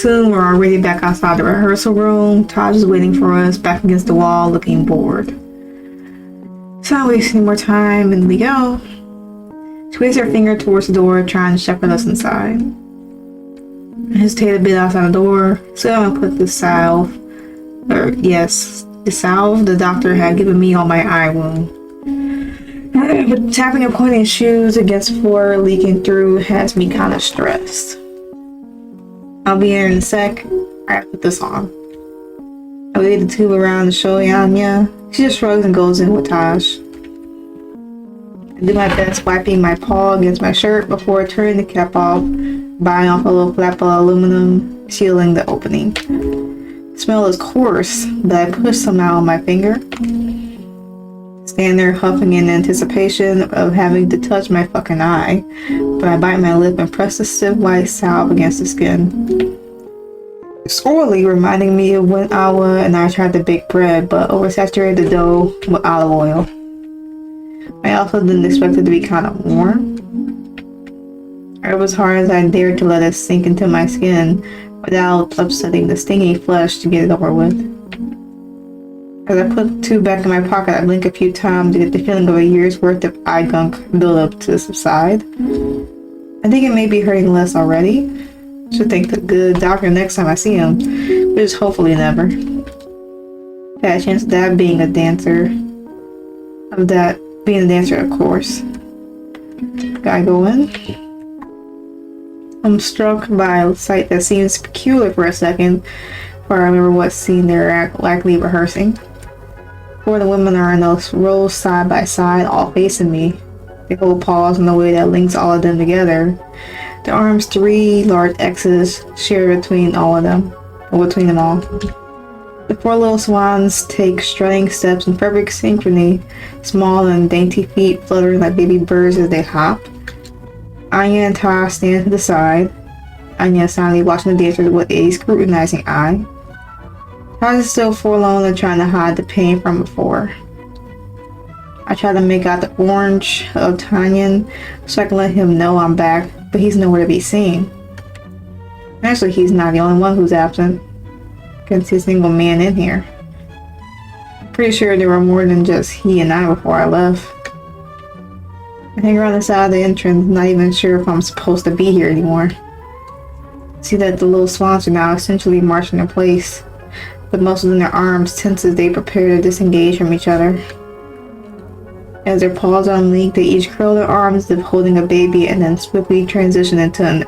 Soon we're already back outside the rehearsal room. Taj is waiting for us back against the wall, looking bored. So not wasting more time, and we go. She waves her finger towards the door, trying to shepherd us inside. I hesitate a bit outside the door, so I'm gonna put the salve, the salve the doctor had given me on my eye wound. But tapping and pointing shoes against floor leaking through has me kind of stressed. I'll be here in a sec. I have to put this on. I wave the tube around to show Anya. She just shrugs and goes in with Taj. I do my best wiping my paw against my shirt before turning the cap off, biting off a little flap of aluminum, sealing the opening. The smell is coarse, but I push some out on my finger. Stand there huffing in anticipation of having to touch my fucking eye, but I bite my lip and press the stiff white salve against the skin. Sorely reminding me of when Awa and I tried to bake bread, but oversaturated the dough with olive oil. I also didn't expect it to be kind of warm. I rubbed as hard as I dared to let it sink into my skin without upsetting the stinging flesh to get it over with. As I put the tube back in my pocket, I blink a few times to get the feeling of a year's worth of eye gunk build up to subside. I think it may be hurting less already. Should thank the good doctor next time I see him, which is hopefully never. Had a chance of that being a dancer. Of course. Gotta go in. I'm struck by a sight that seems peculiar for a second, before I remember what scene they're likely rehearsing. Four of the women are in those rows side by side, all facing me. They hold paws in a way that links all of them together. The arms 3 large X's shared between all of them, or between them all. The 4 little swans take strutting steps in perfect synchrony, small and dainty feet fluttering like baby birds as they hop. Anya and Taj stand to the side. Anya is silently watching the dancers with a scrutinizing eye. Taj is still forlorn and trying to hide the pain from before. I try to make out the orange of Tanyan so I can let him know I'm back, but he's nowhere to be seen. Actually, he's not the only one who's absent. Can't see a single man in here. I'm pretty sure there were more than just he and I before I left. I hang around the side of the entrance, not even sure if I'm supposed to be here anymore. See that the little swans are now essentially marching in place, with most of them their arms tense as they prepare to disengage from each other. As their paws unlinked, they each curl their arms as if holding a baby and then swiftly transition into an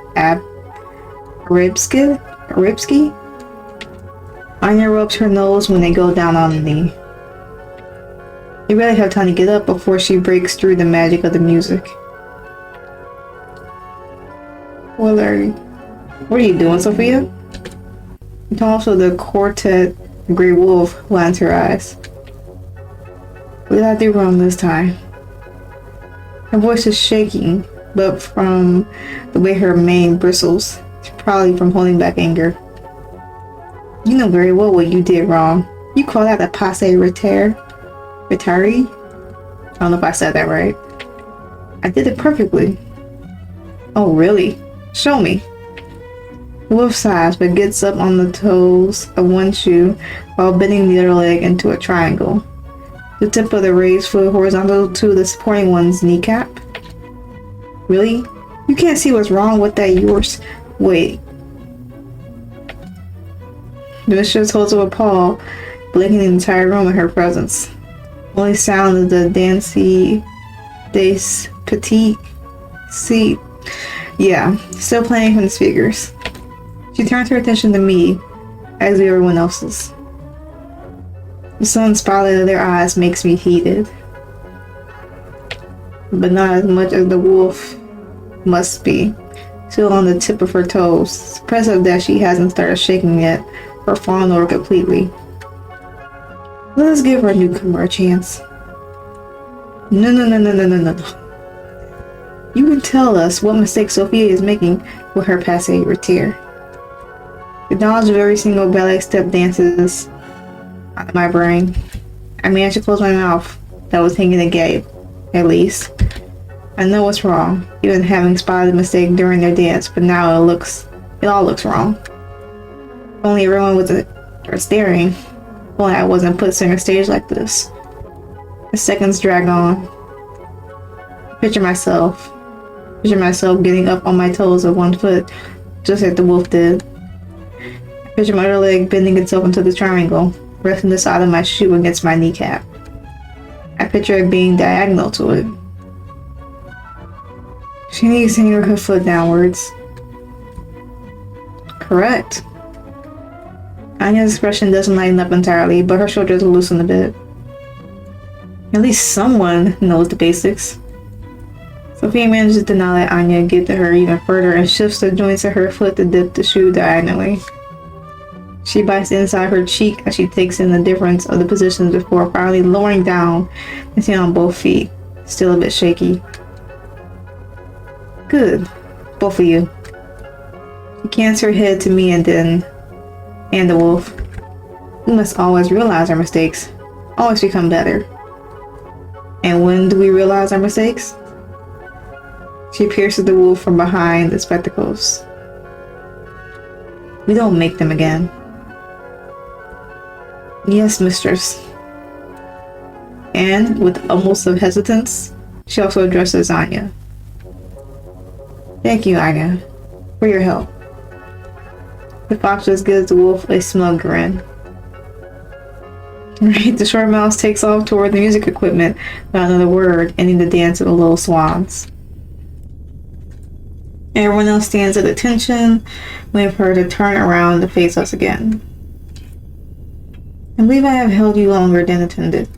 ribski. Anya rubs her nose when they go down on the knee. They barely have time to get up before she breaks through the magic of the music. What are you doing, Sophia? And also the quartet Grey Wolf lines her eyes. What did I do wrong this time? Her voice is shaking, but from the way her mane bristles, probably from holding back anger. You know very well what you did wrong. You call that a passe retiree? I don't know if I said that right. I did it perfectly. Oh, really? Show me. The wolf sighs, but gets up on the toes of one shoe while bending the other leg into a triangle. The tip of the raised foot horizontal to the supporting one's kneecap. Really? You can't see what's wrong with that yours? Wait. The mistress holds up a paw, blinking the entire room in her presence. Only sound is the dancey des petits si. Yeah, still playing from the speakers. She turns her attention to me, as do everyone else's. The sun spotlight of their eyes makes me heated. But not as much as the wolf must be, still on the tip of her toes. It's impressive that she hasn't started shaking yet, or fallen over completely. Let us give our newcomer a chance. No. You can tell us what mistake Sophia is making with her passe retiree. The knowledge of every single ballet step dances out of my brain. I managed to close my mouth that was hanging agape, at least. I know what's wrong, even having spotted the mistake during their dance, but now it all looks wrong. Only everyone was staring. If only I wasn't put center stage like this. The seconds drag on. Picture myself getting up on my toes with one foot, just like the wolf did. Picture my other leg bending itself into the triangle, resting the side of my shoe against my kneecap. I picture it being diagonal to it. She needs to hang her foot downwards. Correct. Anya's expression doesn't lighten up entirely, but her shoulders loosen a bit. At least someone knows the basics. Sophia manages to not let Anya get to her even further and shifts the joints of her foot to dip the shoe diagonally. She bites inside her cheek as she takes in the difference of the positions before finally lowering down and sitting on both feet, still a bit shaky. Good. Both of you. She cans her head to me and the wolf. We must always realize our mistakes. Always become better. And when do we realize our mistakes? She pierces the wolf from behind the spectacles. We don't make them again. Yes, mistress. And, with almost of hesitance, she also addresses Anya. Thank you, Anya, for your help. The fox just gives the wolf a smug grin. Right, the short mouse takes off toward the music equipment without another word, ending the dance of the little swans. Everyone else stands at attention, waiting for her to turn around to face us again. I believe I have held you longer than intended.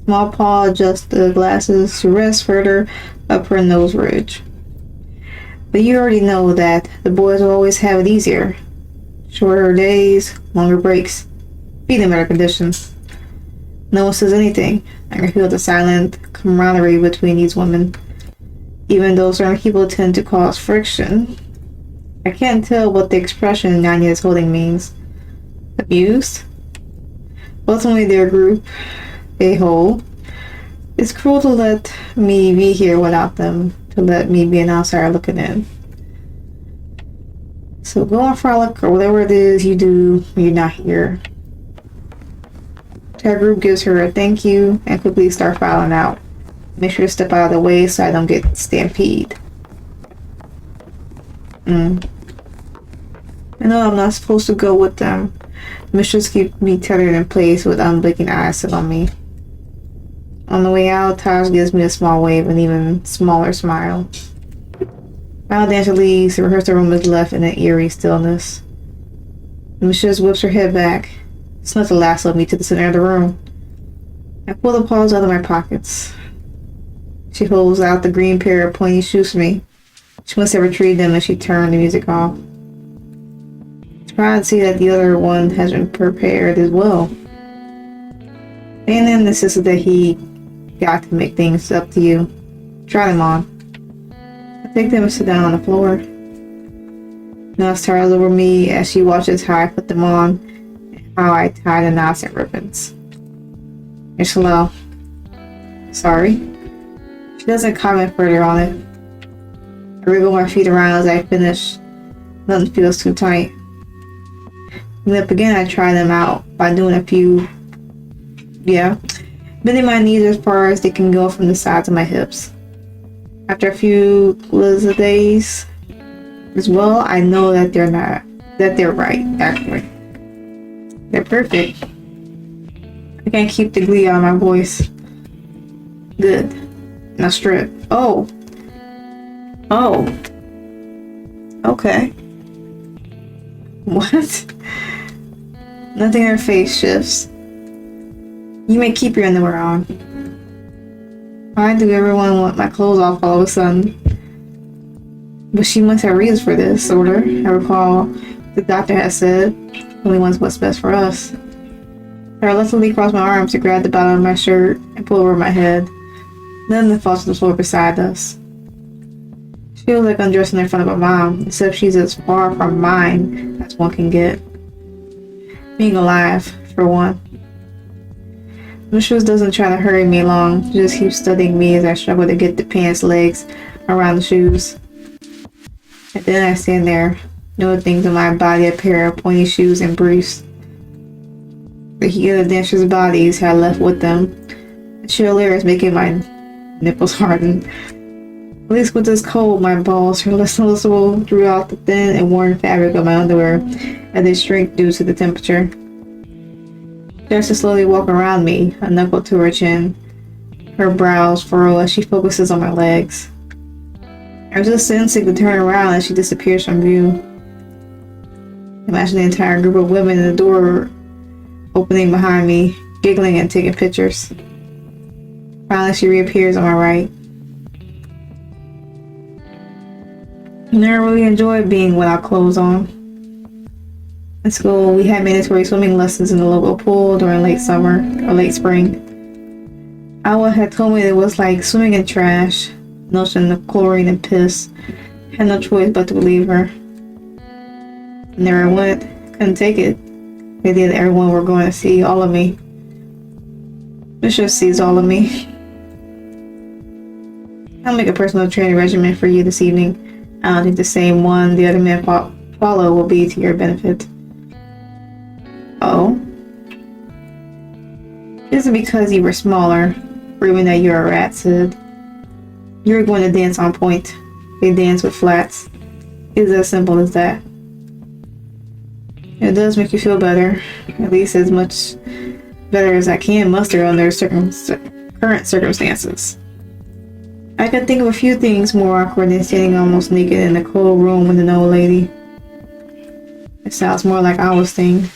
Small paw adjusts the glasses to rest further up her nose ridge. But you already know that the boys will always have it easier. Shorter days, longer breaks. Feed them better conditions. No one says anything. I can feel the silent camaraderie between these women. Even though certain people tend to cause friction. I can't tell what the expression Nanya is holding means. Abused? Ultimately their group, a whole. It's cruel to let me be here without them, to let me be an outsider looking in. So go on frolic or whatever it is you do when you're not here. Our group gives her a thank you and quickly start filing out. Make sure to step out of the way so I don't get stampede. I know I'm not supposed to go with them. Misha's keep me tethered in place with unblinking eyes set on me. On the way out, Taj gives me a small wave and even smaller smile. While dancer leaves, the rehearsal room is left in an eerie stillness. Misha whips her head back, snuffs the last of me to the center of the room. I pull the paws out of my pockets. She holds out the green pair of pointy shoes for me. She must have retrieved them as she turned the music off. Try to see that the other one has been prepared as well. And then insisted that he got to make things up to you. Try them on. I take them and sit down on the floor. Now starts over me as she watches how I put them on and how I tie the knots and ribbons. You're slow. Sorry. She doesn't comment further on it. I wriggle my feet around as I finish. Nothing feels too tight. And then again, I try them out by doing a few, bending my knees as far as they can go from the sides of my hips. After a few days as well, I know that they're right, actually. They're perfect. I can't keep the glee out of my voice. Good. Now strip. Oh. Okay. What? Nothing in her face shifts. You may keep your underwear on. Why do everyone want my clothes off all of a sudden? But she must have reasons for this, sorta. I recall the doctor has said, only wants what's best for us. I reluctantly cross my arms to grab the bottom of my shirt and pull over my head. Then it falls to the floor beside us. She feels like undressing in front of her mom, except she's as far from mine as one can get. Being alive, for one. Misha doesn't try to hurry me along, she just keeps studying me as I struggle to get the pants legs around the shoes. And then I stand there, No things on my body, a pair of pointy shoes and briefs. The heat of the dancers' bodies had left with them. The chill air is making my nipples harden. At least with this cold, my balls are less noticeable throughout the thin and worn fabric of my underwear as they shrink due to the temperature. She starts to slowly walk around me, a knuckle to her chin. Her brows furrow as she focuses on my legs. I resist the instinct to turn around as she disappears from view. Imagine the entire group of women in the door opening behind me, giggling and taking pictures. Finally, she reappears on my right. I never really enjoyed being without clothes on. In school, we had mandatory swimming lessons in the local pool during late summer or late spring. Awa had told me it was like swimming in trash, notion of chlorine and piss. I had no choice but to believe her. And there I went. Couldn't take it. The idea that everyone were going to see all of me. Misha sees all of me. I'll make a personal training regimen for you this evening. I don't think the same one the other men follow will be to your benefit. Oh? Is it because you were smaller, proving that you're a rat, Sid? You're going to dance on point. They dance with flats. It's as simple as that. It does make you feel better, at least as much better as I can muster under current circumstances. I can think of a few things more awkward than standing almost naked in a cold room with an old lady. It sounds more like our thing.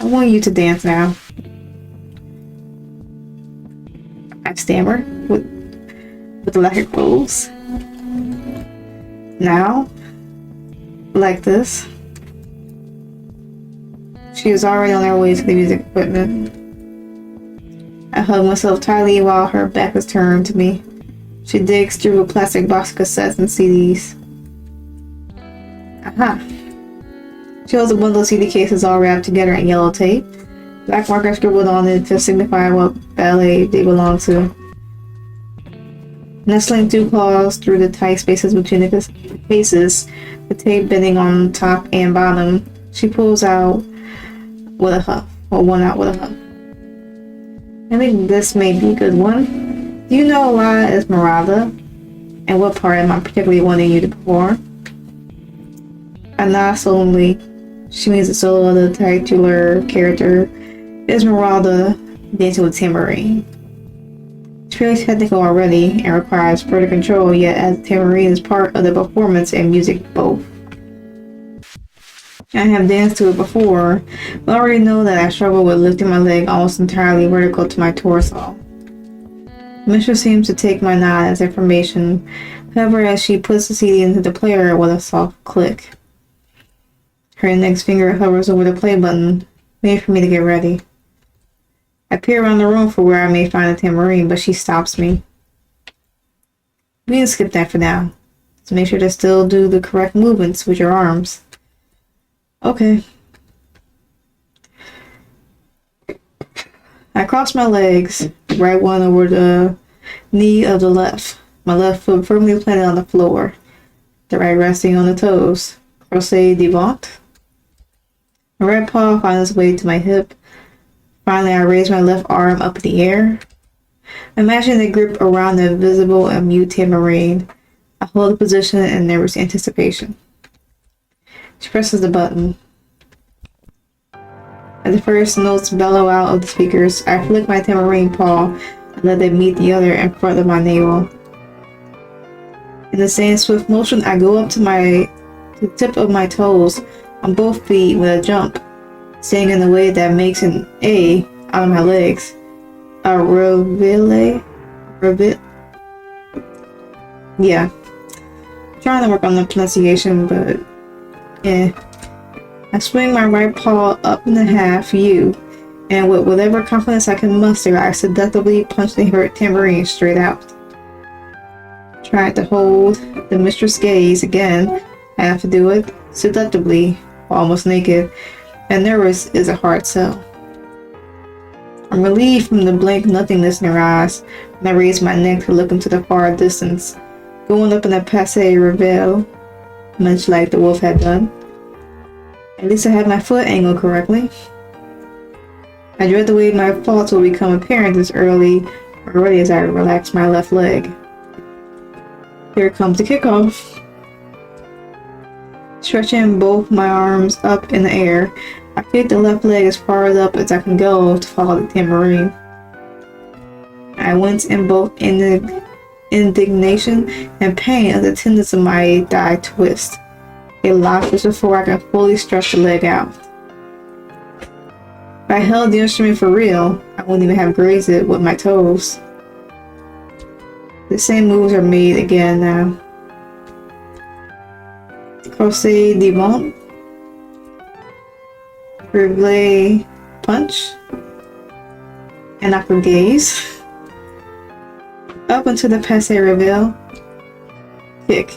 I want you to dance now. I stammer with the lack of clothes. Now? Like this. She was already on her way to the music equipment. I hug myself tightly while her back is turned to me. She digs through a plastic box of cassettes and CDs. Aha! She holds a bundle of CD cases all wrapped together in yellow tape. Black marker scribbled on it to signify what ballet they belong to. Nestling two claws through the tight spaces between the cases, the tape bending on top and bottom, she pulls out with a huff, or one out with a huff. I think this may be a good one. Do you know why Esmeralda? And what part am I particularly wanting you to perform? I nod solemnly. She means the solo of the titular character, Esmeralda, dancing with tambourine. It's fairly technical already and requires further control, yet as tambourine is part of the performance and music both. I have danced to it before, but I already know that I struggle with lifting my leg almost entirely vertical to my torso. Misha seems to take my nod as affirmation, however, as she puts the CD into the player with a soft click. Her index finger hovers over the play button, waiting for me to get ready. I peer around the room for where I may find a tambourine, but she stops me. We can skip that for now. So make sure to still do the correct movements with your arms. Okay. I cross my legs, the right one over the knee of the left. My left foot firmly planted on the floor, the right resting on the toes. Crochet devant. My right paw finds its way to my hip. Finally, I raise my left arm up in the air. Imagine the grip around the invisible and mute tambourine. I hold the position in nervous anticipation. She presses the button. As the first notes bellow out of the speakers, I flick my tambourine paw and let them meet the other in front of my navel. In the same swift motion, I go up to the tip of my toes on both feet with a jump, staying in the way that makes an A out of my legs. A reveille? Yeah. I'm trying to work on the pronunciation, but yeah. I swing my right paw up in the half U, and with whatever confidence I can muster, I seductively punch the tambourine straight out. Trying to hold the mistress' gaze again, I have to do it seductively, almost naked, and nervous is a hard sell. I'm relieved from the blank nothingness in her eyes when I raise my neck to look into the far distance, going up in a passé reveille. much like the wolf had done. At least I had my foot angled correctly. I dread the way my faults will become apparent as already as I relax my left leg. Here comes the kickoff. Stretching both my arms up in the air, I kick the left leg as far up as I can go to follow the tambourine. I wince in both indignation and pain as the tendons of my thigh twist. It locks just before I can fully stretch the leg out. If I held the instrument for real, I wouldn't even have grazed it with my toes. The same moves are made again now. Crochet devant, reveille punch, and upper gaze. Up into the passe reveille, kick.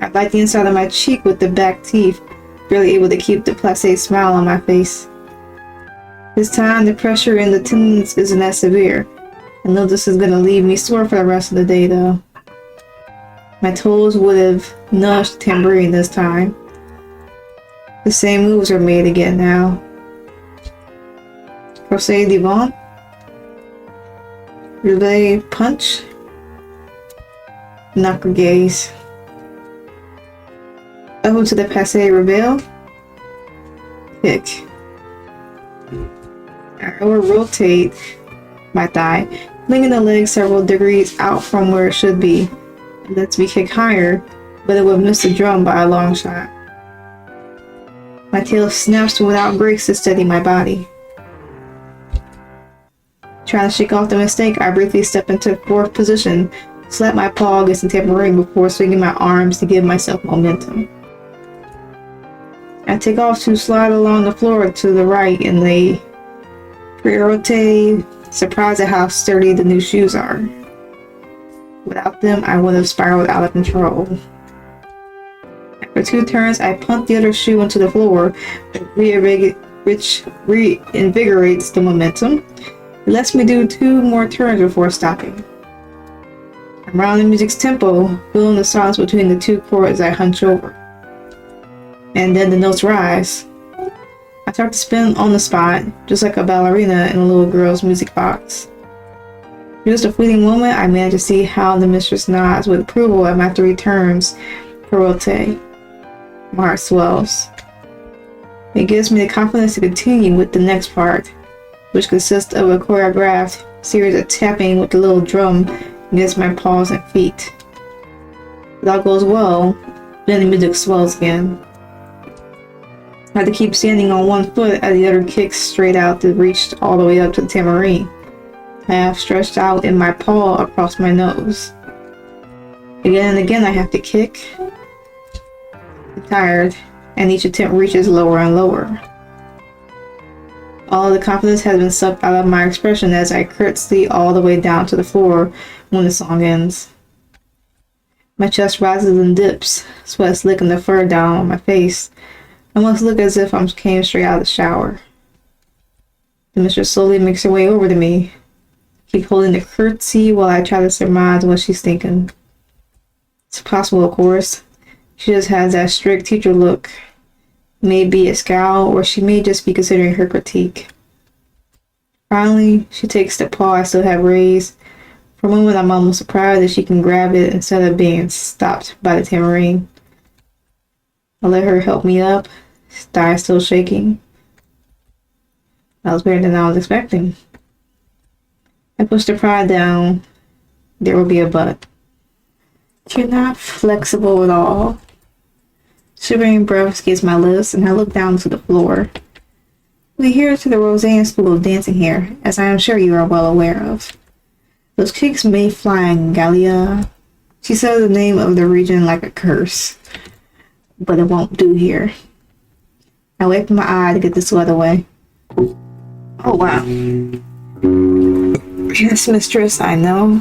I bite the inside of my cheek with the back teeth, barely able to keep the placé smile on my face. This time, the pressure in the tendons isn't as severe. I know this is gonna leave me sore for the rest of the day though. My toes would have nudged the tambourine this time. The same moves are made again now. Crochet devant, reveille punch, knuckle gaze. Up to the passe reveille, kick. I will rotate my thigh, flinging the leg several degrees out from where it should be. It lets me kick higher, but it would miss the drum by a long shot. My tail snaps without grace to steady my body. Trying to shake off the mistake, I briefly step into fourth position, slap my paw against the tambourine before swinging my arms to give myself momentum. I take off to slide along the floor to the right in the pirouette, surprised at how sturdy the new shoes are. Without them, I would have spiraled out of control. After 2 turns, I punt the other shoe into the floor, which reinvigorates the momentum. It lets me do 2 more turns before stopping. I'm around the music's tempo, feeling the silence between the 2 chords I hunch over. And then the notes rise. I start to spin on the spot, just like a ballerina in a little girl's music box. For just a fleeting moment, I manage to see how the mistress nods with approval at my 3 turns, pirouette. My heart swells. It gives me the confidence to continue with the next part, which consists of a choreographed series of tapping with the little drum against my paws and feet. If all goes well, then the music swells again. I have to keep standing on one foot as the other kicks straight out to reach all the way up to the tambourine, half stretched out in my paw across my nose. Again and again I have to kick. I'm tired, and each attempt reaches lower and lower. All the confidence has been sucked out of my expression as I curtsy all the way down to the floor when the song ends. My chest rises and dips, sweat slicking the fur down on my face. I must look as if I came straight out of the shower. The mistress slowly makes her way over to me. Keep holding the curtsy while I try to surmise what she's thinking. It's possible, of course. She just has that strict teacher look. Maybe a scowl, or she may just be considering her critique. Finally, she takes the paw I still have raised. For a moment, I'm almost surprised that she can grab it instead of being stopped by the tambourine. I let her help me up, thigh still shaking. That was better than I was expecting. I pushed the pride down. There will be a but. You're not flexible at all. Shivering breath gets my lips, and I look down to the floor. We adhere to the Roseanne school of dancing here, as I am sure you are well aware of. Those kicks may fly in Gallia. She says the name of the region like a curse, but it won't do here. I wipe my eye to get the sweat away. Oh wow. Yes, mistress, I know.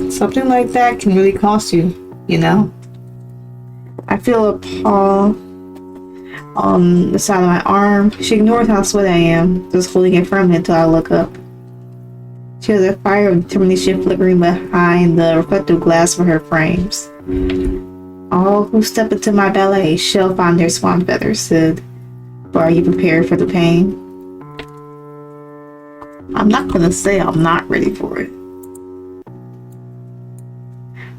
Something like that can really cost you, you know? I feel a paw on the side of my arm. She ignores how sweaty I am, just holding it firmly until I look up. She has a fire of determination flickering behind the reflective glass of her frames. All who step into my ballet shall find their swan feathers, Sid. But are you prepared for the pain? I'm not gonna say I'm not ready for it.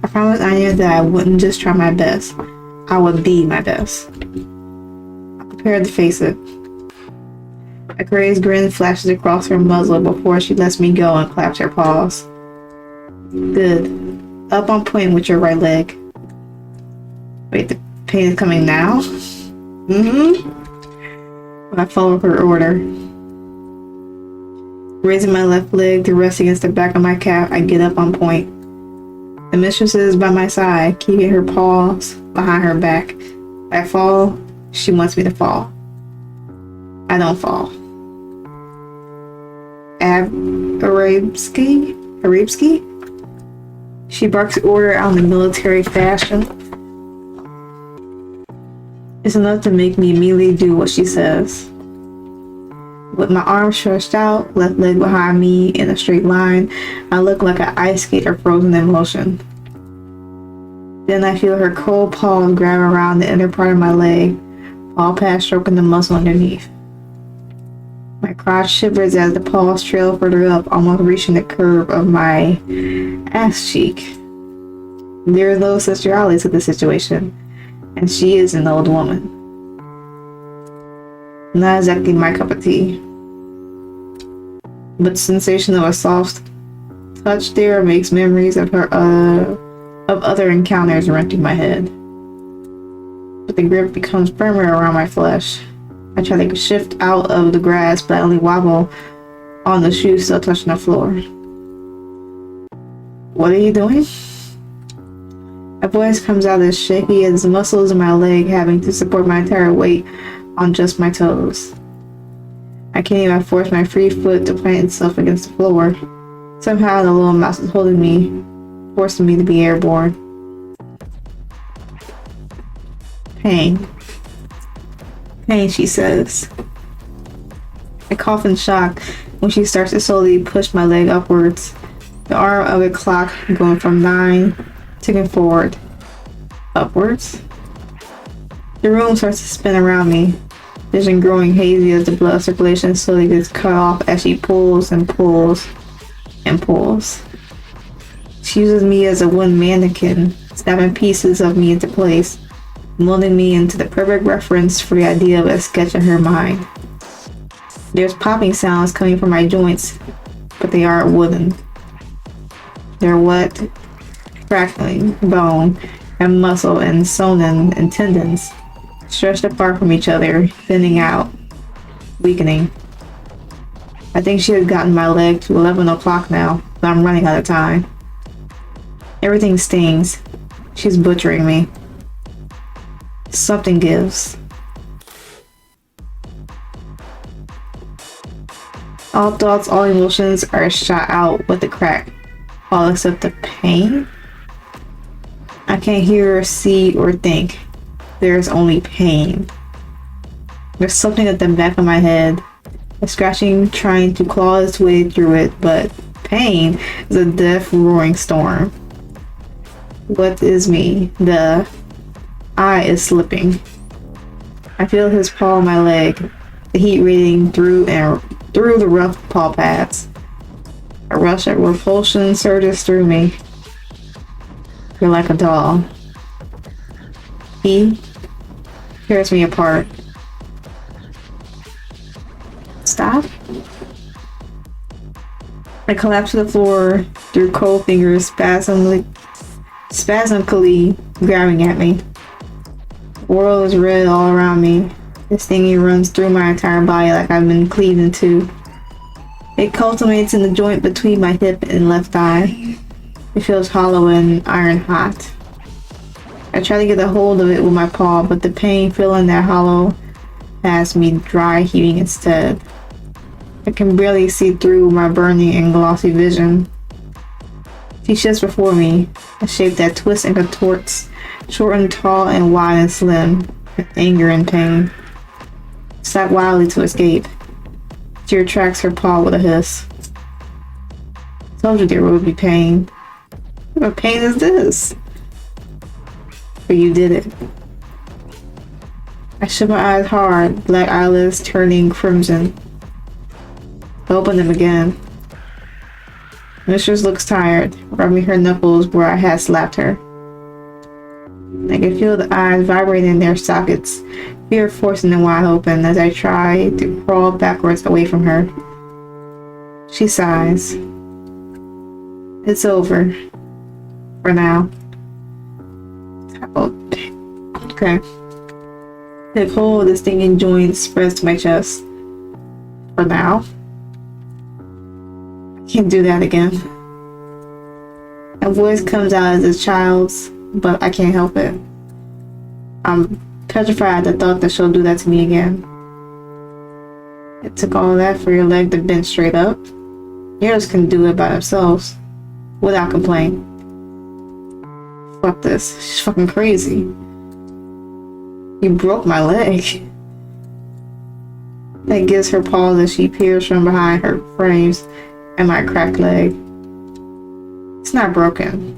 I promised Anya that I wouldn't just try my best. I would be my best. I'm prepared to face it. A crazed grin flashes across her muzzle before she lets me go and claps her paws. Good. Up on point with your right leg. Wait, the pain is coming now? I follow her order. Raising my left leg to rest against the back of my calf, I get up on point. The mistress is by my side, keeping her paws behind her back. I fall, she wants me to fall. I don't fall. Arabski? She barks the order out in the military fashion. It's enough to make me immediately do what she says. With my arms stretched out, left leg behind me in a straight line, I look like an ice skater frozen in motion. Then I feel her cold paws grab around the inner part of my leg, all past stroking the muscle underneath. My crotch shivers as the paws trail further up, almost reaching the curve of my ass cheek. There is no sexuality to the situation, and she is an old woman. Not exactly my cup of tea. But the sensation of a soft touch there makes memories of her of other encounters run through my head. But the grip becomes firmer around my flesh. I try to shift out of the grass, but I only wobble on the shoes still touching the floor. What are you doing? My voice comes out as shaky as the muscles in my leg having to support my entire weight on just my toes. I can't even force my free foot to plant itself against the floor. Somehow the little mouse is holding me, forcing me to be airborne. Pain. Pain, she says. I cough in shock when she starts to slowly push my leg upwards. The arm of a clock going from 9, ticking forward, upwards. The room starts to spin around me, vision growing hazy as the blood circulation slowly gets cut off as she pulls and pulls and pulls. She uses me as a wooden mannequin, snapping pieces of me into place, molding me into the perfect reference for the idea of a sketch in her mind. There's popping sounds coming from my joints, but they aren't wooden. They're wet, crackling bone and muscle and sewn and tendons, stretched apart from each other, thinning out, weakening. I think she has gotten my leg to 11 o'clock now, but I'm running out of time. Everything stings. She's butchering me. Something gives. All thoughts, all emotions are shot out with a crack, all except the pain. I can't hear, see, or think. There's only pain. There's something at the back of my head, a scratching trying to claw its way through it, but pain is a deaf roaring storm. What is me? The eye is slipping. I feel his paw on my leg, the heat radiating through the rough paw pads. A rush of repulsion surges through me. You're like a doll. He tears me apart. Stop. I collapse to the floor through cold fingers spasmically grabbing at me. The world is red all around me. This stinging runs through my entire body like I've been cleaved in two. It culminates in the joint between my hip and left thigh. It feels hollow and iron hot. I try to get a hold of it with my paw, but the pain filling that hollow has me dry heaving instead. I can barely see through my burning and glossy vision. She shifts before me, a shape that twists and contorts, short and tall and wide and slim, with anger and pain. Slap wildly to escape. She retracts her paw with a hiss. Told you there would be pain. What pain is this? but you did it. I shut my eyes hard, black eyelids turning crimson. I opened them again. Mistress looks tired, rubbing her knuckles where I had slapped her. I can feel the eyes vibrating in their sockets, fear forcing them wide open as I try to crawl backwards away from her. She sighs. It's over. For now. Okay. The cold, the stinging joint spreads to my chest. For now. I can't do that again. My voice comes out as a child's, but I can't help it. I'm petrified at the thought that she'll do that to me again. It took all that for your leg to bend straight up. Yours can do it by themselves, without complaint. Fuck this. She's fucking crazy. You broke my leg. That gives her pause as she peers from behind her frames at my cracked leg. It's not broken.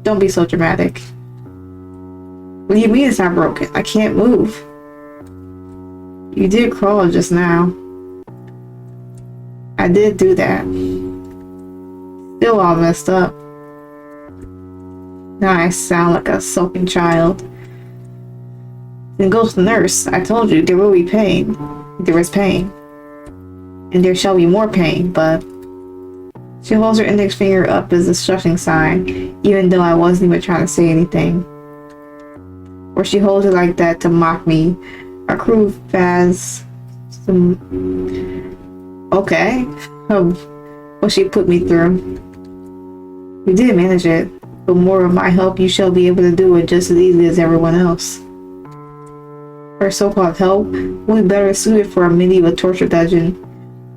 Don't be so dramatic. What do you mean it's not broken? I can't move. You did crawl just now. I did do that. Still all messed up. Now I sound like a sulking child. Then goes the nurse. I told you there will be pain. There is pain. And there shall be more pain, but... She holds her index finger up as a shushing sign, even though I wasn't even trying to say anything. Or she holds it like that to mock me. A crude fast... Okay. What she put me through. We did manage it. With more of my help, you shall be able to do it just as easily as everyone else. Her so-called help will be better suited for a medieval torture dungeon.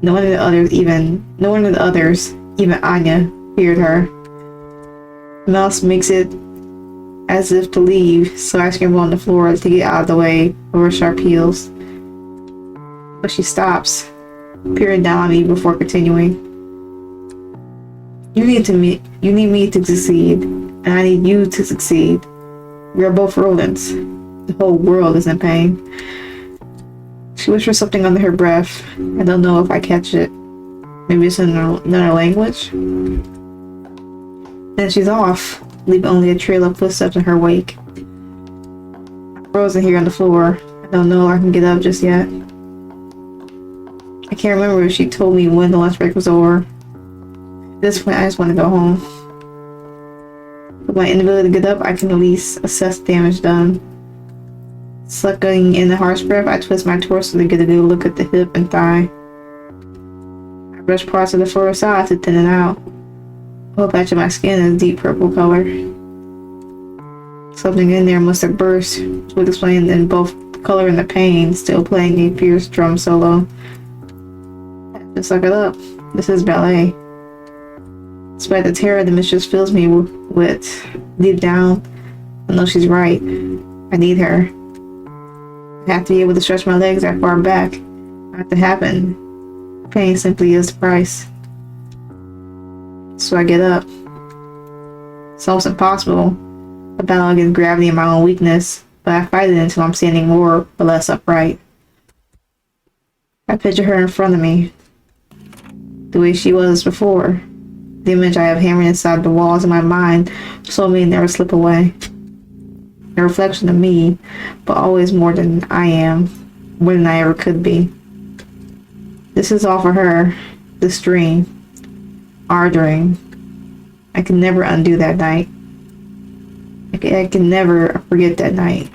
No one of the others, even Anya, feared her. Mouse makes it as if to leave, so I scramble on the floor to get out of the way of her sharp heels. But she stops, peering down on me before continuing. You need me to succeed, and I need you to succeed. We are both rodents. The whole world is in pain. She whispers something under her breath. I don't know if I catch it. Maybe it's in another language. Then she's off, leaving only a trail of footsteps in her wake. I'm frozen here on the floor. I don't know if I can get up just yet. I can't remember if she told me when the lunch break was over. At this point, I just want to go home. With my inability to get up, I can at least assess the damage done. Sucking in the harsh breath, I twist my torso to get a good look at the hip and thigh. I brush parts of the floor aside to thin it out. The whole patch of my skin is deep purple color. Something in there must have burst, which would explain then both the color and the pain, still playing a fierce drum solo. Just suck it up. This is ballet. Despite the terror the mistress fills me with, deep down, I know she's right. I need her. I have to be able to stretch my legs that far back. I have to happen. Pain simply is the price. So I get up. It's almost impossible. A battle against gravity and my own weakness, but I fight it until I'm standing more or less upright. I picture her in front of me. The way she was before. The image I have hammered inside the walls of my mind so may never slip away. A reflection of me, but always more than I am, more than I ever could be. This is all for her, this dream, our dream. I can never undo that night. I can never forget that night.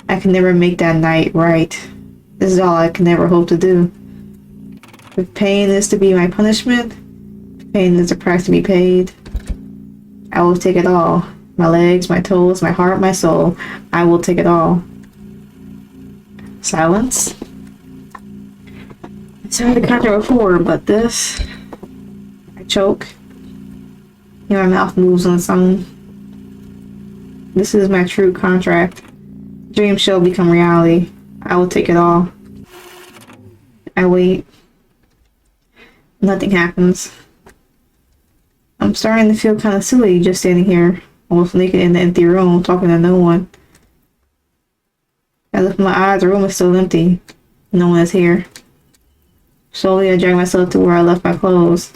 I can never make that night right. This is all I can ever hope to do. If pain is to be my punishment, if pain is the price to be paid, I will take it all. My legs, my toes, my heart, my soul. I will take it all. Silence. I tried to conjure before, but this... I choke. My mouth moves on its own. This is my true contract. Dream shall become reality. I will take it all. I wait. Nothing happens. I'm starting to feel kind of silly just standing here, almost naked in the empty room, talking to no one. I lift my eyes, the room is still empty. No one is here. Slowly, I drag myself to where I left my clothes.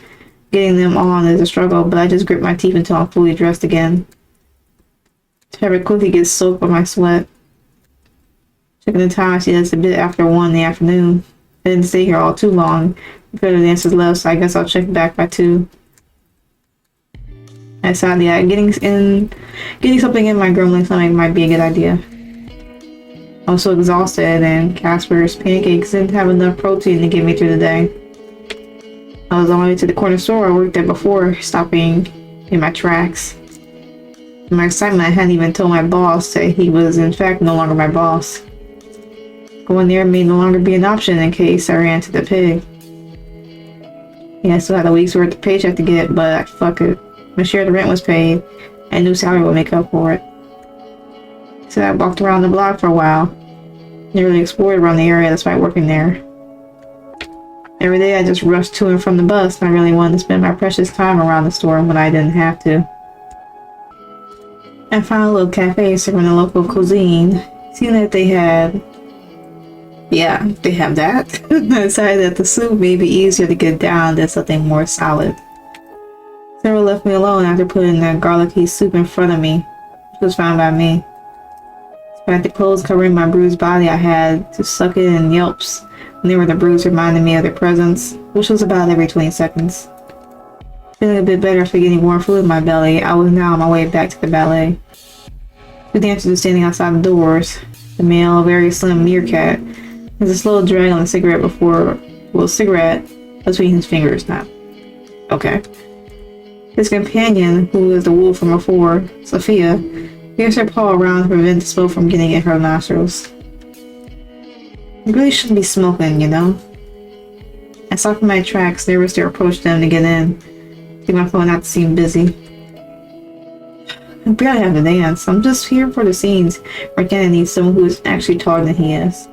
Getting them on is a struggle, but I just grip my teeth until I'm fully dressed again. The fabric quickly gets soaked by my sweat. Checking the time, I see that it's a bit after 1 in the afternoon. I didn't stay here all too long before the dancers left, so I guess I'll check back by 2. I decided that getting something in my grumbling stomach might be a good idea. I was so exhausted, and Casper's pancakes didn't have enough protein to get me through the day. I was on my way to the corner store I worked at before, stopping in my tracks. In my excitement, I hadn't even told my boss that he was in fact no longer my boss. Going there may no longer be an option in case I ran to the pig. Yeah, I still had a week's worth of paycheck to get, but fuck it. My share of the rent was paid, and a new salary would make up for it. So I walked around the block for a while. Nearly explored around the area despite working there. Every day I just rushed to and from the bus, and I really wanted to spend my precious time around the store when I didn't have to. I found a little cafe serving the local cuisine. Seeing that they have that. I decided that the soup may be easier to get down than something more solid. Sarah left me alone after putting the garlicky soup in front of me, which was fine by me. Despite the clothes covering my bruised body, I had to suck it in yelps whenever the bruise reminded me of their presence, which was about every 20 seconds. Feeling a bit better after getting warm food in my belly, I was now on my way back to the ballet. 2 dancers were standing outside the doors. The male, very slim meerkat, has a slow drag on the cigarette cigarette between his fingers now. Okay. His companion, who is the wolf from before, Sophia, veers her paw around to prevent the smoke from getting in her nostrils. You really shouldn't be smoking, you know? I stopped in my tracks, nervous to approach them to get in. Take my phone out to seem busy. I barely have to dance. I'm just here for the scenes where Dana needs someone who is actually taller than he is.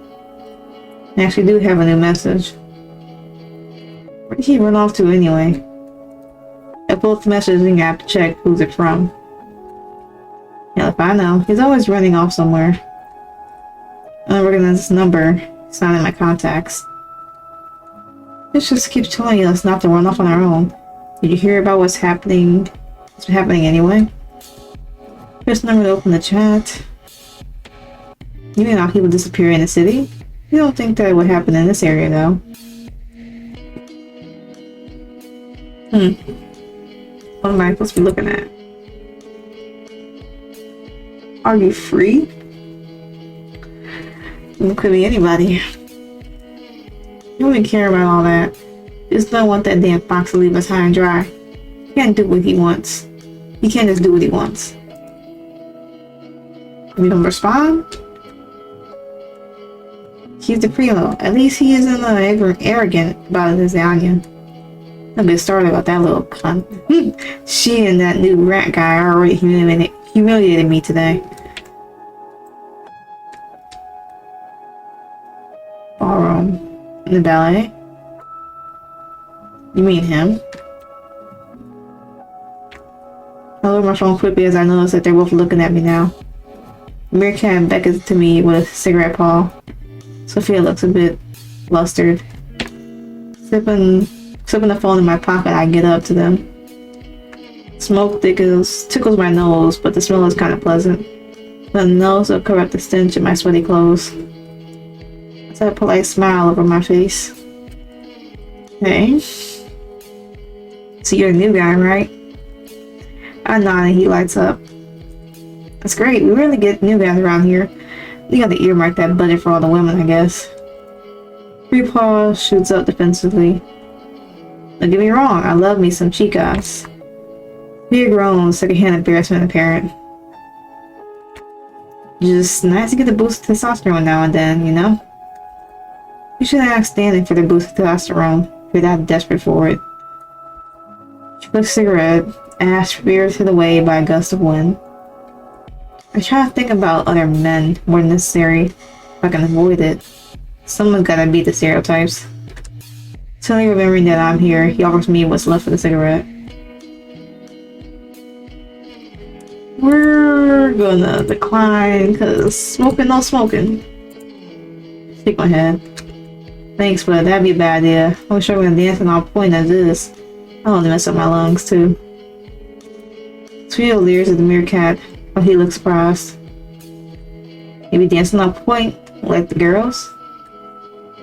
I actually do have a new message. Where did he run off to anyway? I pulled up the messaging app to check who's it from. Yeah, if I know. He's always running off somewhere. I don't recognize this number. It's not in my contacts. It just keeps telling us not to run off on our own. Did you hear about what's happening? What's happening anyway? Press number to open the chat. You mean how people disappear in the city? You don't think that would happen in this area, though. What am I supposed to be looking at? Are you free? It could be anybody. You don't even care about all that. Just don't want that damn fox to leave us high and dry. He can't do what he wants. He can't just do what he wants. You don't respond? He's the primo. At least he isn't arrogant about his lasagna. I'll get started about that little cunt. She and that new rat guy already humiliated me today. Ballroom. In the ballet? You mean him? I lowered my phone quickly as I noticed that they're both looking at me now. Meerkat beckons to me with a cigarette paw. Sophia looks a bit flustered. Slipping the phone in my pocket, I get up to them. Smoke tickles my nose, but the smell is kind of pleasant. The nose will cover up the stench in my sweaty clothes. I said a polite smile over my face. Hey. So you're a new guy, right? I nod and he lights up. That's great. We really get new guys around here. We got to earmark that budget for all the women, I guess. Free paw shoots up defensively. Don't get me wrong, I love me some chicas. Big groans, secondhand embarrassment apparent. Just nice to get the boost of testosterone now and then, you know? You should ask Stanley for the boost of testosterone if you're that desperate for it. She flicks a cigarette, ash spirited away by a gust of wind. I try to think about other men more necessary if I can avoid it. Someone's gotta beat the stereotypes. Suddenly remembering that I'm here, he offers me what's left of the cigarette. Where gonna decline because smoking, no smoking. Shake my head. Thanks, but that'd be a bad idea. I wish I were gonna dance on point as this. I don't want to mess up my lungs too. Sweet leers at the meerkat, but he looks surprised. Maybe dancing on point like the girls?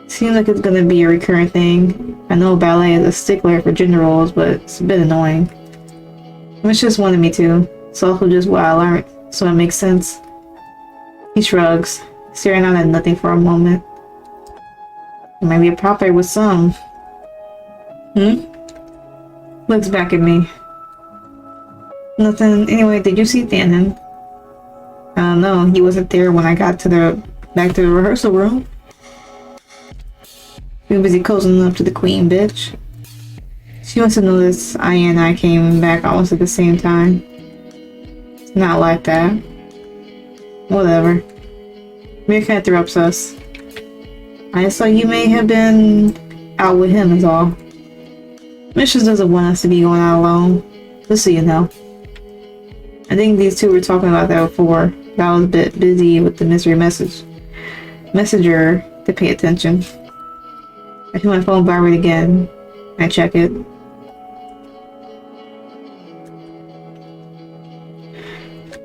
Seems like it's gonna be a recurring thing. I know ballet is a stickler for gender roles, but it's a bit annoying. Misha just wanted me to. It's also just what I learned, so it makes sense. He shrugs, staring out at nothing for a moment. It might be a proper with some. Looks back at me. Nothing. Anyway, did you see Thanon? I don't know. He wasn't there when I got to back to the rehearsal room. We were busy cozying up to the queen, bitch. She must have noticed I came back almost at the same time. It's not like that. Whatever. Meerkat interrupts us. I just thought you may have been out with him is all. Misha doesn't want us to be going out alone. Just so you know. I think these two were talking about that before, but I was a bit busy with the mystery messenger to pay attention. I feel my phone vibrate again. I check it.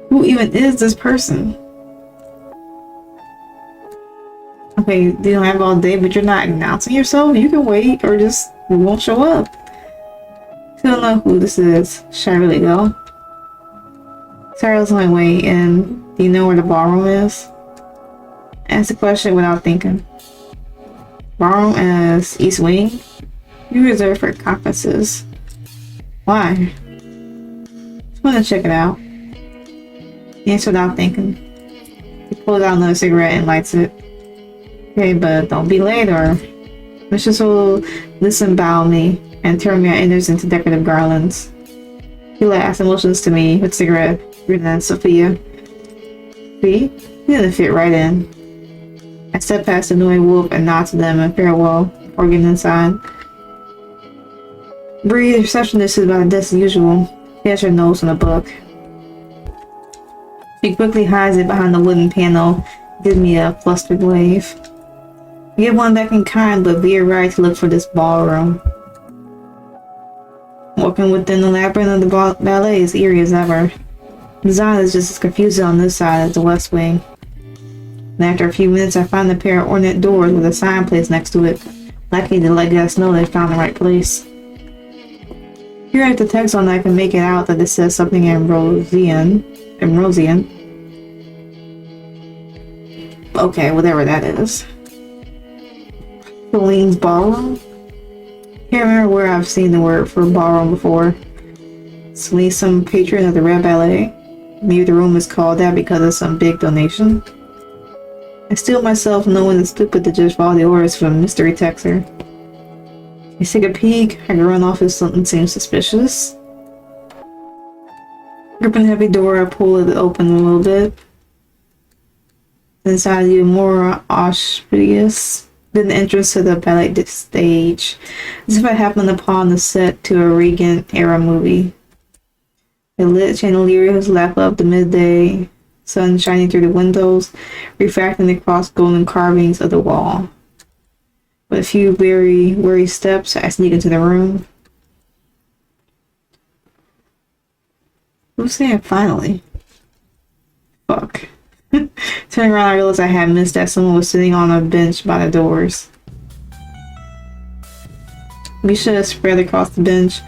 Who even is this person? Okay, you don't have all day, but you're not announcing yourself? You can wait, or just you won't show up. Still don't know who this is. Should I really go? Sorry, I was on my way in. Do you know where the ballroom is? Ask the question without thinking. Ballroom as East Wing? You reserved for conferences. Why? Just want to check it out. He answered without thinking. He pulls out another cigarette and lights it. Okay, but don't be late or Misha will listen bow me and turn my innards into decorative garlands. He laughs and motions to me with cigarette. Rita and Sophia. See? He didn't fit right in. I step past the annoying wolf and nod to them in farewell before getting inside. Bree, the receptionist, is about the desk as usual. She has her nose in a book. She quickly hides it behind the wooden panel, gives me a flustered wave. I give one back in kind, but veer right to look for this ballroom. Walking within the labyrinth of the ballet is eerie as ever. The design is just as confusing on this side as the west wing. And after a few minutes, I find a pair of ornate doors with a sign placed next to it, likely to let us know they found the right place. Here at the text on it, I can make it out that it says something in Rosian. Okay, whatever that is. Celine's ballroom? Can't remember where I've seen the word for ballroom before. Celine's some patron of the Red Ballet. Maybe the room is called that because of some big donation. I steal myself knowing it's stupid to just follow the orders from a mystery texter. I take a peek, I can run off if something seems suspicious. Gripping the heavy door, I pull it open a little bit. Inside even more auspicious than the entrance to the ballet stage, as if I happened upon the set to a Reagan-era movie. The lit chandeliers lap up the midday sun shining through the windows, refracting across golden carvings of the wall. With a few very wary steps, I sneak into the room. Who's saying finally? Fuck. Turning around, I realized I had missed that someone was sitting on a bench by the doors. Misha is spread across the bench,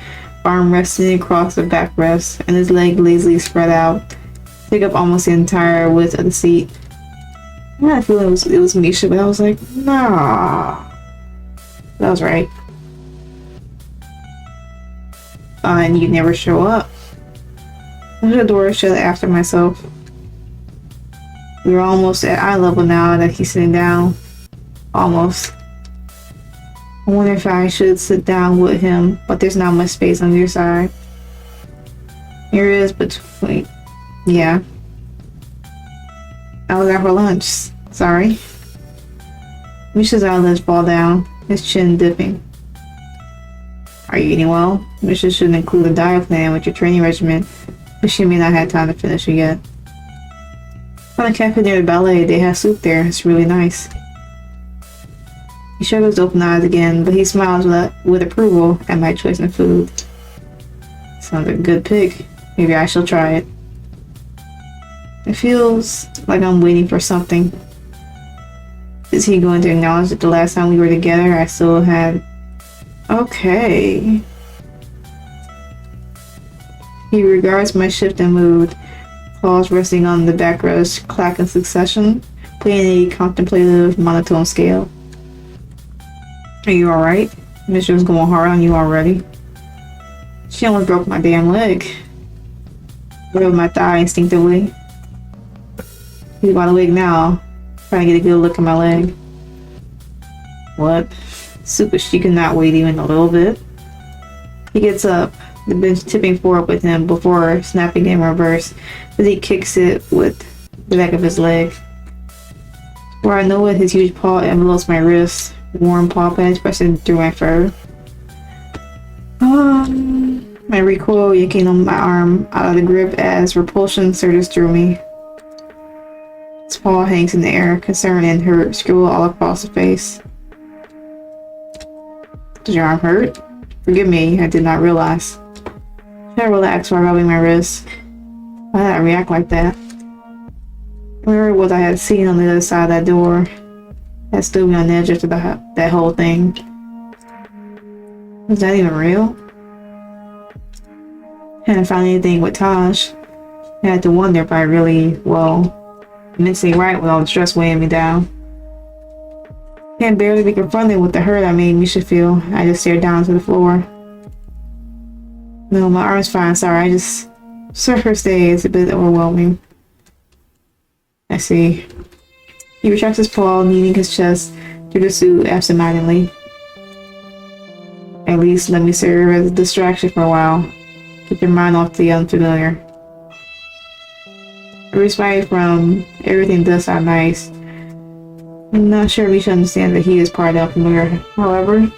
arm resting across the backrest, and his leg lazily spread out, take up almost the entire width of the seat. I had a feeling it was Misha, but I was like, nah. That was right. Fine, you never show up. I shut the door shut after myself. We were almost at eye level now that he's sitting down. Almost. I wonder if I should sit down with him, but there's not much space on your side. Here it is between... Yeah. I was out for lunch. Sorry. Misha's eyelids fall down, his chin dipping. Are you eating well? Misha shouldn't include a diet plan with your training regimen, but she may not have time to finish it yet. On the cafe near the ballet, they have soup there. It's really nice. He struggles to open eyes again, but he smiles with approval at my choice in food. Sounds like a good pick. Maybe I shall try it. It feels like I'm waiting for something. Is he going to acknowledge that the last time we were together, I still had... Okay. He regards my shift in mood, claws resting on the back rows, clack in succession, playing a contemplative monotone scale. Are you alright? Misha was going hard on you already. She almost broke my damn leg. Rubbed my thigh instinctively. He's wide awake now, trying to get a good look at my leg. What? Super, she could not wait even a little bit. He gets up, the bench tipping forward with him before snapping in reverse as he kicks it with the back of his leg. Where I know it, his huge paw envelopes my wrist, warm paw pads pressing through my fur. I recoil, yanking on my arm out of the grip as repulsion surges through me. His paw hangs in the air, concern and hurt scribbled all across the face. Does your arm hurt? Forgive me, I did not realize. I relaxed while rubbing my wrist. Why did I react like that? Where was I had seen on the other side of that door? That stood me on the edge after that whole thing. Was that even real? Hadn't found anything with Taj. I had to wonder if I really, mentally right with all the stress weighing me down. Can't barely be confronted with the hurt I made Misha feel. I just stared down to the floor. No, my arm's fine, sorry, surface day is a bit overwhelming. I see. He retracts his paw, kneading his chest through the suit absentmindedly. At least let me serve as a distraction for a while. Keep your mind off the unfamiliar. Respite from everything does sound nice. I'm not sure we should understand that he is part of the unfamiliar. However,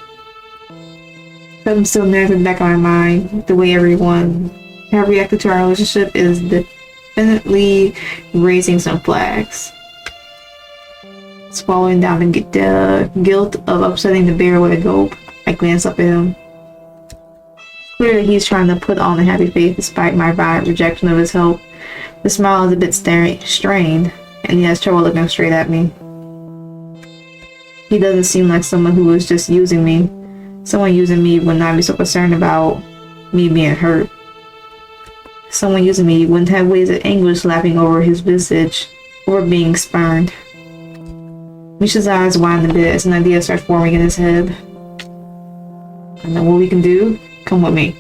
something still nags in the back of my mind. The way everyone have reacted to our relationship is definitely raising some flags. Swallowing down the guilt of upsetting the bear with a gulp, I glance up at him. Clearly he's trying to put on a happy face despite my violent rejection of his help. The smile is a bit strained, and he has trouble looking straight at me. He doesn't seem like someone who is just using me. Someone using me would not be so concerned about me being hurt. Someone using me wouldn't have waves of anguish lapping over his visage or being spurned. Misha's eyes widen a bit as an idea starts forming in his head. I know what we can do. Come with me.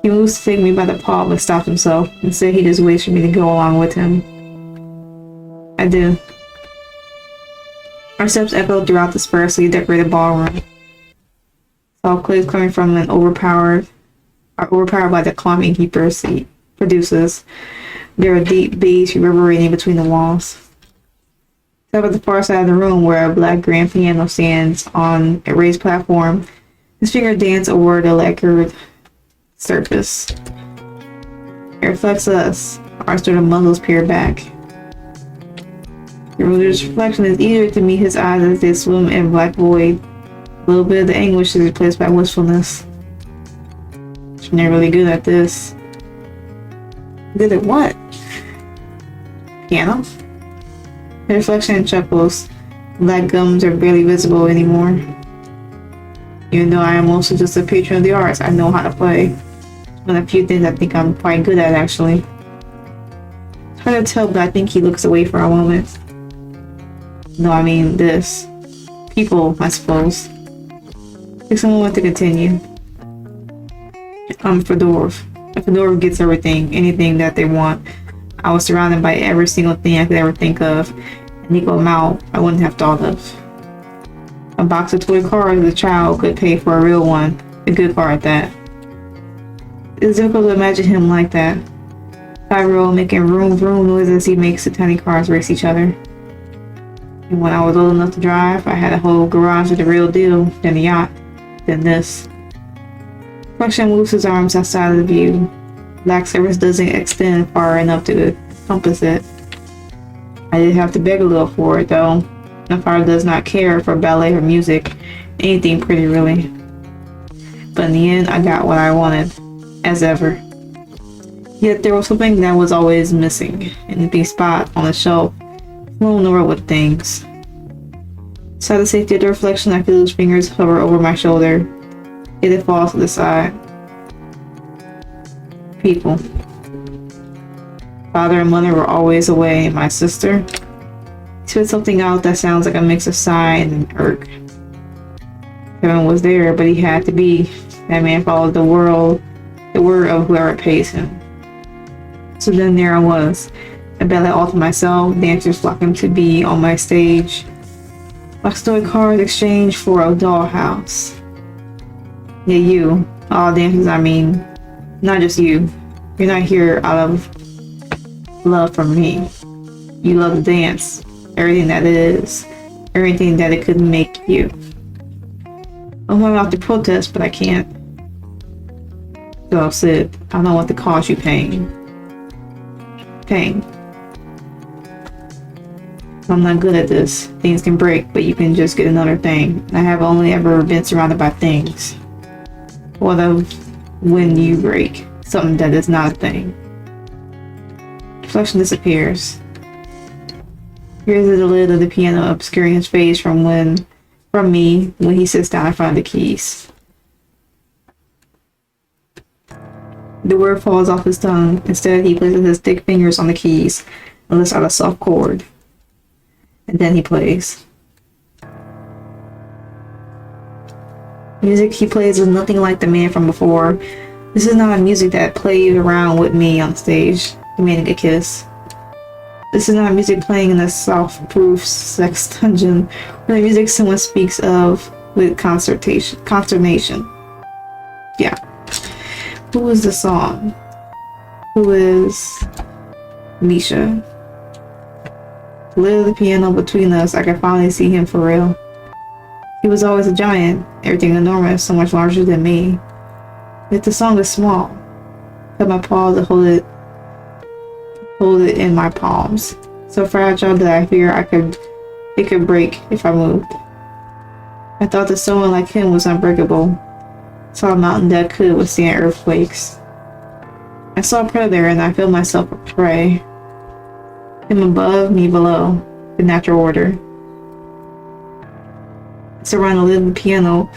He moves to take me by the paw but stops himself. Instead, he just waits for me to go along with him. I do. Our steps echo throughout the sparsely decorated ballroom. Soft clicks coming from an overpowered by the clumping he produces. There are deep beats reverberating between the walls. Step at the far side of the room where a black grand piano stands on a raised platform. His fingers dance over the lacquered surface. It reflects us. Our sort of muzzles peer back. The ruler's reflection is eager to meet his eyes as they swim in black void. A little bit of the anguish is replaced by wistfulness. She's not really good at this. Good at what? Piano? The reflection chuckles. Black gums are barely visible anymore. Even though I am mostly just a patron of the arts, I know how to play. One of the few things I think I'm quite good at, actually. It's hard to tell, but I think he looks away for a moment. No, I mean this. People, I suppose. Takes a moment to continue. Fedorov. If Fedorov gets everything, anything that they want. I was surrounded by every single thing I could ever think of. An equal amount I wouldn't have thought of. A box of toy cars as a child could pay for a real one. A good car at that. It's difficult to imagine him like that. 5-year-old making vroom vroom noises as he makes the tiny cars race each other. And when I was old enough to drive, I had a whole garage of the real deal, then a yacht, then this. Reflection moves his arms outside of the view. Black surface doesn't extend far enough to encompass it. I did have to beg a little for it though. My father does not care for ballet or music, anything pretty really. But in the end, I got what I wanted, as ever. Yet there was something that was always missing, an empty spot on the shelf, alone nowhere with things. Inside the safety of the reflection, I feel his fingers hover over my shoulder, yet it falls to the side. People. Father and mother were always away, and my sister. He spit something out that sounds like a mix of sigh and irk. Kevin was there, but he had to be. That man followed the word of whoever pays him. So then there I was, a ballet all to myself, dancers flocking to be on my stage, like story cards exchanged for a dollhouse. Yeah, you, all dancers, I mean, not just you. You're not here out of love for me. You love to dance, everything that it is, everything that it could make you. I'm about to protest, but I can't. So I said, I don't want to cause you pain. I'm not good at this. Things can break, but you can just get another thing. I have only ever been surrounded by things. What of when you break something that is not a thing? Reflection disappears. Here's the lid of the piano obscuring his face from me when he sits down in front of the keys. The word falls off his tongue. Instead, he places his thick fingers on the keys and lets out a soft chord. And then he plays. Music he plays is nothing like the man from before. This is not a music that plays around with me on stage, demanding a kiss. This is not music playing in a soft-proof sex dungeon, or the music someone speaks of with consternation. Yeah. Who is the song? Who is Misha? The lid of the piano between us, I could finally see him for real. He was always a giant, everything enormous, so much larger than me. Yet the song is small. I put my paw to hold it in my palms, so fragile that I fear it could break if I moved. I thought that someone like him was unbreakable. Saw a mountain that could withstand earthquakes. I saw a predator and I felt myself a prey. Him above, me below, the natural order. I surround the lid of the piano,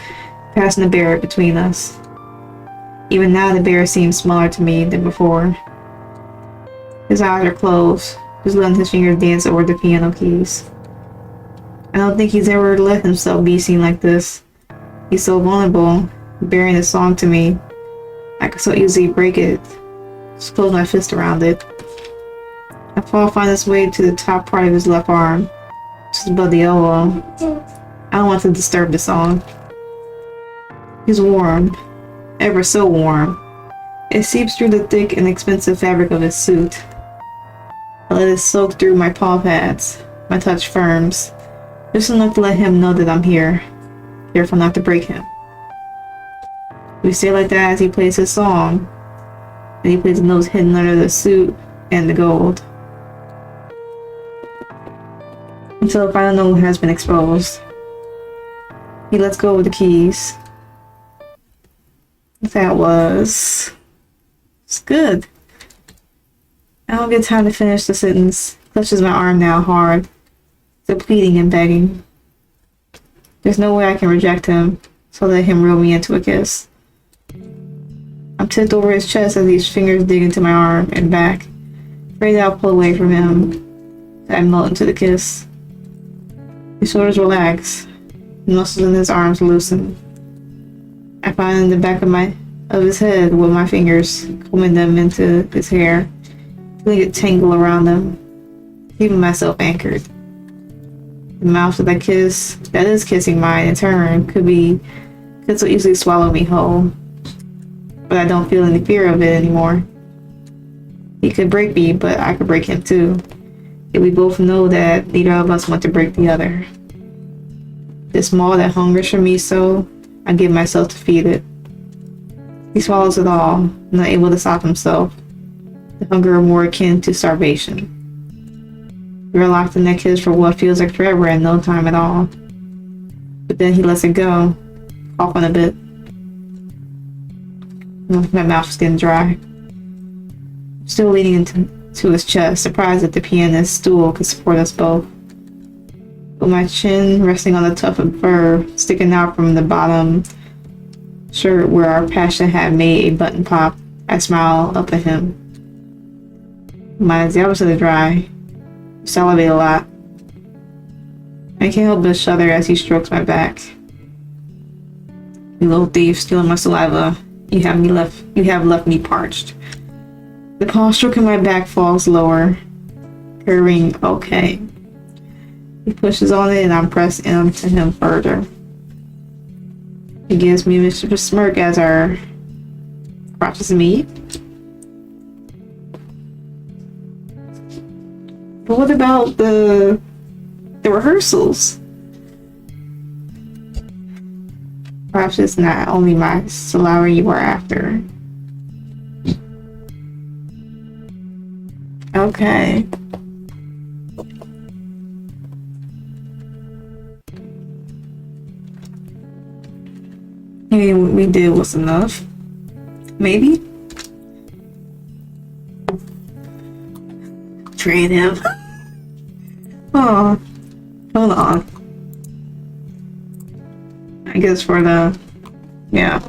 passing the bear between us. Even now the bear seems smaller to me than before. His eyes are closed, just letting his fingers dance over the piano keys. I don't think he's ever let himself be seen like this. He's so vulnerable, bearing the song to me. I could so easily break it. Just close my fist around it. I find its way to the top part of his left arm, just above the elbow. I don't want to disturb the song. He's warm, ever so warm. It seeps through the thick and expensive fabric of his suit. I let it soak through my paw pads. My touch firms, just enough to let him know that I'm here, careful not to break him. We stay like that as he plays his song, and he plays the notes hidden under the suit and the gold. Until the final note has been exposed. He lets go of the keys. That was... It's good. I don't get time to finish the sentence. Clutches my arm now hard, still pleading and begging. There's no way I can reject him, so let him reel me into a kiss. I'm tipped over his chest as his fingers dig into my arm and back, afraid that I'll pull away from him, that I melt into the kiss. His shoulders relax, the muscles in his arms loosen. I find the back of his head with my fingers, combing them into his hair, feeling it tangle around them, keeping myself anchored. The mouth of that kiss, that is kissing mine in turn, could so easily swallow me whole. But I don't feel any fear of it anymore. He could break me, but I could break him too. Yet we both know that neither of us want to break the other. This maw that hungers for me so, I give myself to feed it. He swallows it all, not able to stop himself. The hunger more akin to starvation. You're locked in that kiss for what feels like forever and no time at all. But then he lets it go, coughing a bit. My mouth is getting dry. Still leaning into his chest, surprised that the pianist's stool could support us both. With my chin resting on the tuft of fur sticking out from the bottom shirt where our passion had made a button pop, I smile up at him. Mine is the opposite of dry. You salivate a lot. I can't help but shudder as he strokes my back. You little thief, stealing my saliva. You have left me parched. The paw stroking my back falls lower, purring, okay. He pushes on it and I press into him further. He gives me a mischievous smirk as our crotches meet. But what about the rehearsals? Perhaps it's not only my saliva you are after. Okay. Maybe what we did was enough. Maybe. Train him. Oh, hold on. I guess for the, yeah.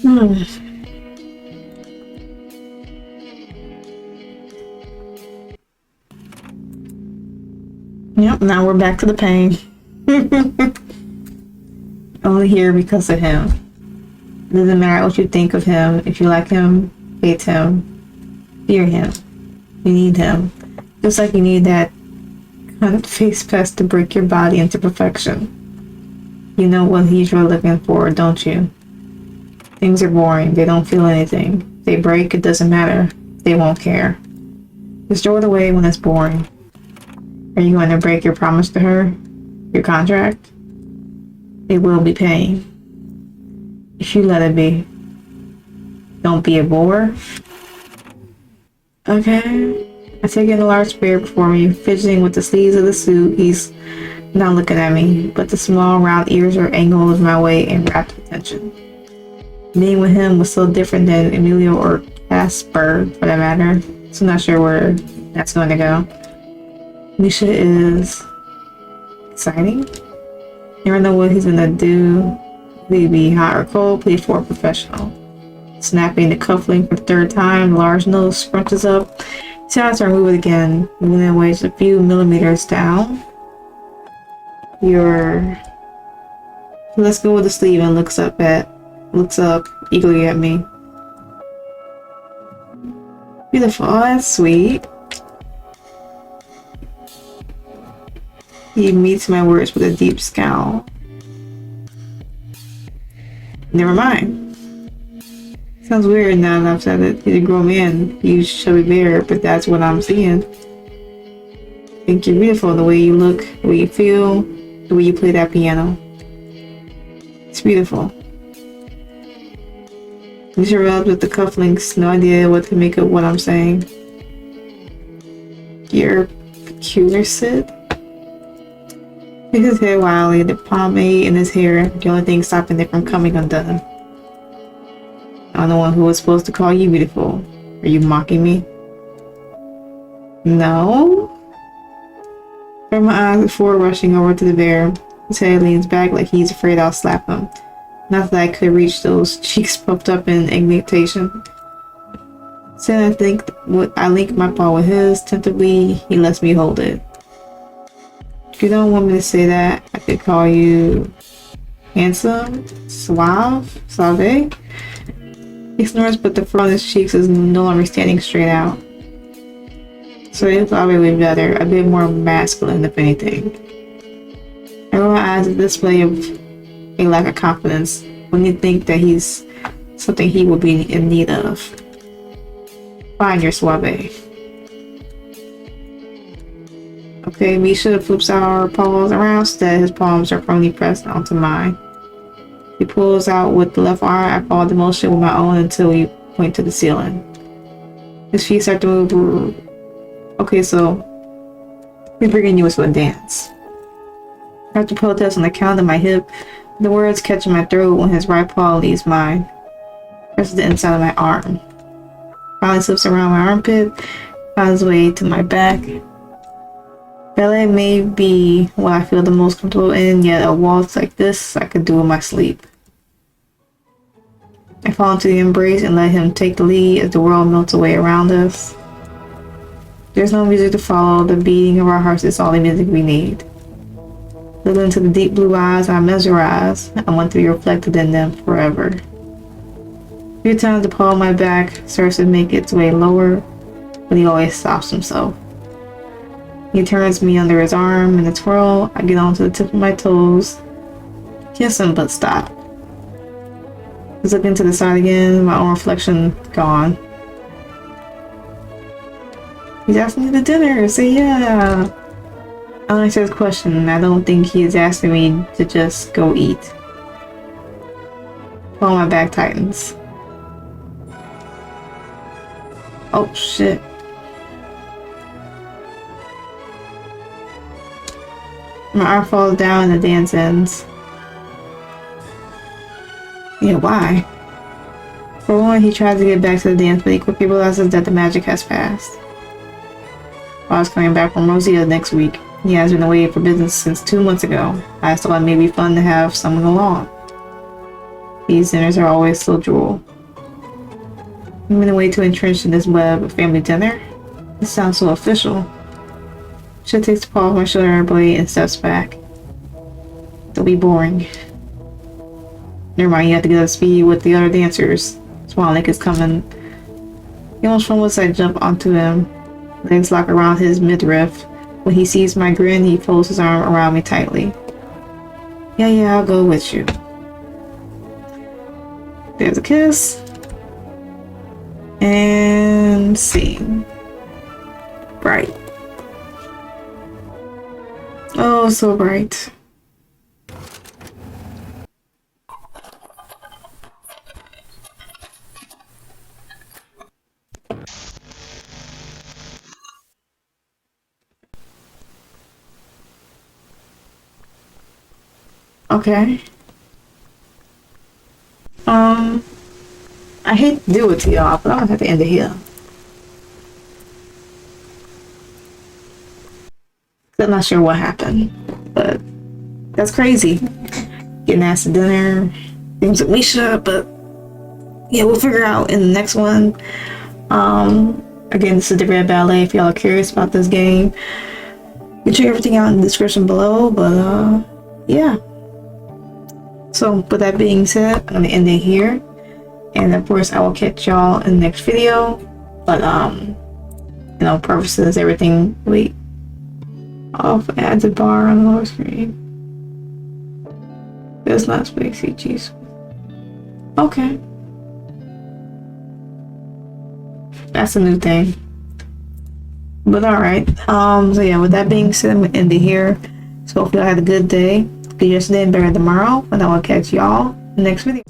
Hmm. Yep, now we're back to the pain. Only here because of him. It doesn't matter what you think of him. If you like him, hate him, fear him. You need him. Just like you need that kind of face pest to break your body into perfection. You know what he's really looking for, don't you? Things are boring. They don't feel anything. If they break, it doesn't matter. They won't care. Just throw it away when it's boring. Are you going to break your promise to her? Your contract? It will be pain. If you let it be. Don't be a bore. Okay. I take in a large bear before me, fidgeting with the sleeves of the suit. He's not looking at me, but the small round ears are angled my way in rapt attention. Being with him was so different than Emilio or Casper, for that matter. So I'm not sure where that's going to go. Misha is exciting. Never know what he's gonna do. Will he be hot or cold? Please for a professional. Snapping the cufflink for the third time, the large nose scrunches up. His eyes are moving again, moving away just a few millimeters down. Let's go with the sleeve and looks up eagerly at me. Beautiful, oh, that's sweet. He meets my words with a deep scowl. Never mind. Sounds weird now that I've said it. He's a grown man, huge chubby bear, but that's what I'm seeing. I think you're beautiful, the way you look, the way you feel, the way you play that piano. It's beautiful. Misha rubs with the cufflinks, no idea what to make of what I'm saying. You're peculiar, Sid? Makes his head wildly, the pomade in his hair, the only thing stopping it from coming undone. I'm the one who was supposed to call you beautiful. Are you mocking me? No? From my eyes before rushing over to the bear, his head leans back like he's afraid I'll slap him. Not that I could reach those cheeks puffed up in indignation. So I link my paw with his. Tentatively, he lets me hold it. If you don't want me to say that, I could call you handsome, suave. He snores, but the fur on his cheeks is no longer standing straight out. So it's probably better, a bit more masculine if anything. I roll my eyes at the display of a lack of confidence when you think that he's something he will be in need of. Fine, you're suave. Okay, Misha flips our paws around so that his palms are firmly pressed onto mine. He pulls out with the left arm. I follow the motion with my own until we point to the ceiling. His feet start to move. Okay, so we're bringing you into a dance. I have to protest on the count of my hip, the words catching my throat when his right paw leaves mine. Presses the inside of my arm. Finally slips around my armpit, finds his way to my back. Ballet may be what I feel the most comfortable in, yet a waltz like this I could do in my sleep. I fall into the embrace and let him take the lead as the world melts away around us. There's no music to follow, the beating of our hearts is all the music we need. Looking into the deep blue eyes, I mesmerize. I want to be reflected in them forever. A few times the paw on my back starts to make its way lower, but he always stops himself. He turns me under his arm in a twirl. I get onto the tip of my toes. Kiss him, but stop. He's looking to the side again, my own reflection gone. He's asking me to dinner, so yeah. I'll answer his question. I don't think he is asking me to just go eat. Oh, my back tightens. Oh, shit. My arm falls down and the dance ends. Yeah, why? For one, he tries to get back to the dance, but he quickly realizes that the magic has passed. While I was coming back from Rosia next week, he has been away for business since 2 months ago. I thought it may be fun to have someone along. These dinners are always so droll. I'm in a way to entrench in this web of family dinner. This sounds so official. Misha takes the paw off my shoulder blade and steps back. Don't be boring. Never mind, you have to get up to speed with the other dancers. Swan is coming. He almost fumbles as I jump onto him. Legs lock around his midriff. When he sees my grin, he folds his arm around me tightly. Yeah, I'll go with you. There's a kiss. And scene. Bright. Oh, so bright. Okay. I hate to do it to y'all, but I'm gonna have to end it here. I'm not sure what happened, but that's crazy. Getting asked to dinner, things with Misha, but yeah, we'll figure out in the next one. Again, this is the Red Ballet. If y'all are curious about this game, you can check everything out in the description below. But yeah. So with that being said, I'm gonna end it here, and of course I will catch y'all in the next video. But you know, purposes, everything. Wait. Off adds a bar on the lower screen. That's not spicy cheese. Okay. That's a new thing. But alright. So yeah, with that being said, I'm gonna end it here. So hopefully I had a good day. Good yesterday and better tomorrow. And I will catch y'all in the next video.